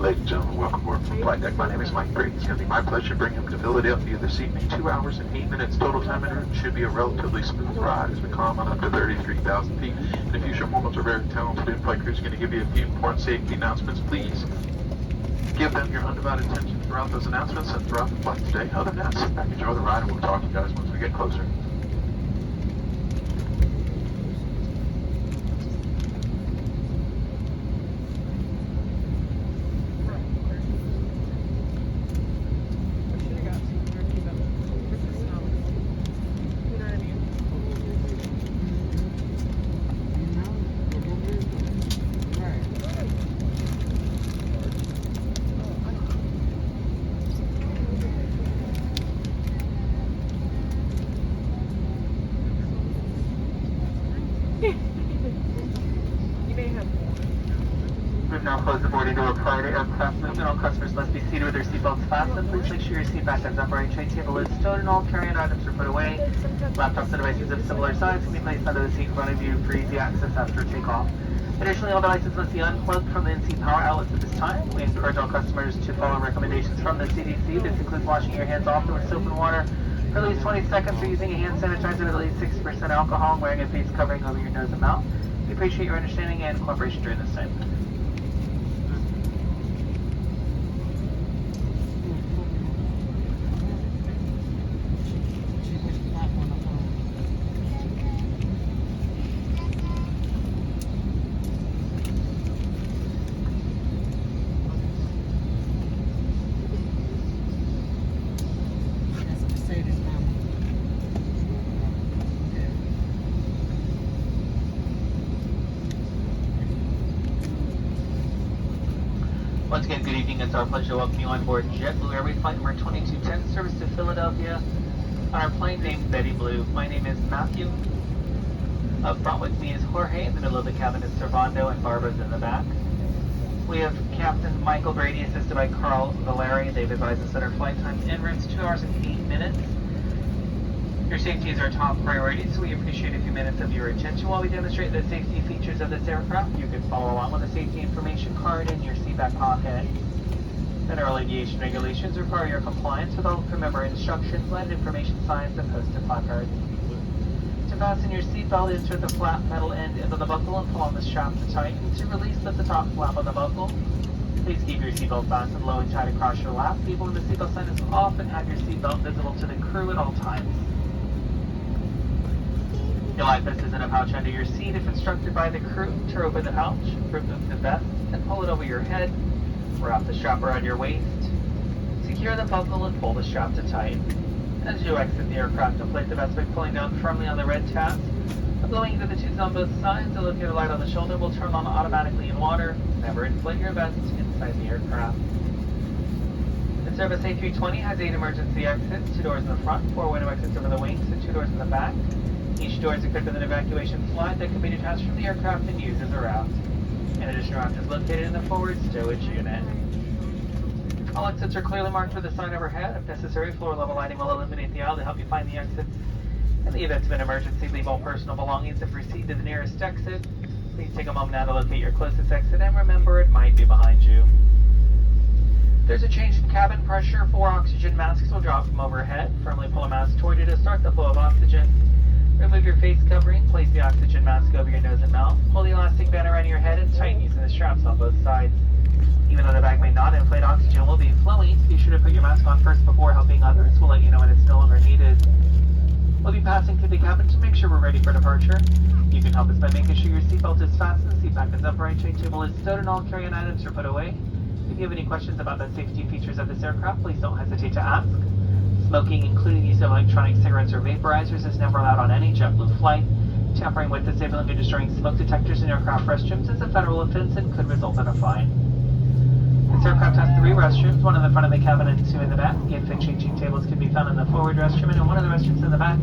Ladies and gentlemen, welcome aboard from Flight Deck. My name is Mike Brady. It's going to be my pleasure to bring him to Philadelphia this evening. 2 hours and 8 minutes total time en route. Should be a relatively smooth ride as we climb on up to 33,000 feet. In a few short moments, our very talented in-flight crew is going to give you a few important safety announcements. Please give them your undivided attention throughout those announcements and throughout the flight today. Other than that, sit back, enjoy the ride, and we'll talk to you guys once we get closer. We've now closed the boarding door prior to aircraft movement. All customers must be seated with their seatbelts fastened. Please make sure your seat back is upright. Tray table is stowed and all carry-on items are put away. Laptops and devices of similar size can be placed under the seat in front of you for easy access after takeoff. Additionally, all devices must be unplugged from the in-seat power outlets at this time. We encourage all customers to follow recommendations from the CDC. This includes washing your hands often with soap and water for at least 20 seconds or using a hand sanitizer with at least 6% alcohol and wearing a face covering over your nose and mouth. We appreciate your understanding and cooperation during this time. Once again, good evening. It's our pleasure to welcome you on board JetBlue Airways flight number 2210, service to Philadelphia. On our plane named Betty Blue, my name is Matthew. Up front with me is Jorge. In the middle of the cabin is Servando, and Barbara's in the back. We have Captain Michael Brady, assisted by Carl Valeri. They've advised us that our flight time en route is 2 hours and 8 minutes. Your safety is our top priority, so we appreciate a few minutes of your attention while we demonstrate the safety features of this aircraft. You can follow along with the safety information card in your seat back pocket. Federal aviation regulations require your compliance with all crew member instructions, landing information signs, and posted placards. To fasten your seatbelt, insert the flat metal end into the buckle and pull on the strap to tighten. To release, lift the top flap of the buckle. Please keep your seatbelt fastened low and tight across your lap. People with the seatbelt sign is off and have your seatbelt visible to the crew at all times. Your life vest is in a pouch under your seat. If instructed by the crew to open the pouch, remove the vest and pull it over your head. Wrap the strap around your waist. Secure the buckle and pull the strap to tighten. As you exit the aircraft, inflate the vest by pulling down firmly on the red tabs. Blowing into the tubes on both sides, the locator light on the shoulder will turn on automatically in water. Never inflate your vest inside the aircraft. The Service A320 has 8 emergency exits, 2 doors in the front, 4 window exits over the wings, and 2 doors in the back. Each door is equipped with an evacuation slide that can be detached from the aircraft and used as a raft. In addition, a raft is located in the forward stowage unit. All exits are clearly marked with a sign overhead. If necessary, floor level lighting will illuminate the aisle to help you find the exits. In the event of an emergency, leave all personal belongings and proceed to the nearest exit. Please take a moment now to locate your closest exit and remember it might be behind you. There's a change in cabin pressure. 4 oxygen masks will drop from overhead. Firmly pull a mask toward you to start the flow of oxygen. Remove your face covering, place the oxygen mask over your nose and mouth, pull the elastic band around your head and tighten using the straps on both sides. Even though the bag may not inflate, oxygen will be flowing. Be sure to put your mask on first before helping others. We'll let you know when it's no longer needed. We'll be passing through the cabin to make sure we're ready for departure. You can help us by making sure your seatbelt is fastened, seat back is upright, tray table is stowed, and all carry-on items are put away. If you have any questions about the safety features of this aircraft, please don't hesitate to ask. Smoking, including use of electronic cigarettes or vaporizers, is never allowed on any JetBlue flight. Tampering with, disabling, or destroying smoke detectors in aircraft restrooms is a federal offense and could result in a fine. This aircraft has 3 restrooms, 1 in the front of the cabin and 2 in the back. Infant changing tables can be found in the forward restroom and in one of the restrooms in the back.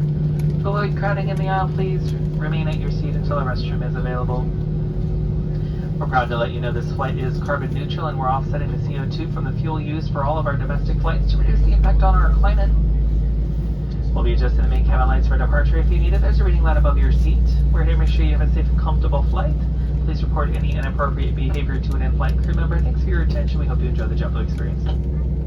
To avoid crowding in the aisle, please remain at your seat until a restroom is available. We're proud to let you know this flight is carbon neutral and we're offsetting the CO2 from the fuel used for all of our domestic flights to reduce the impact on our climate. We'll be adjusting the main cabin lights for departure if you need it. There's a reading light above your seat. We're here to make sure you have a safe and comfortable flight. Please report any inappropriate behavior to an in-flight crew member. Thanks for your attention. We hope you enjoy the JetBlue experience.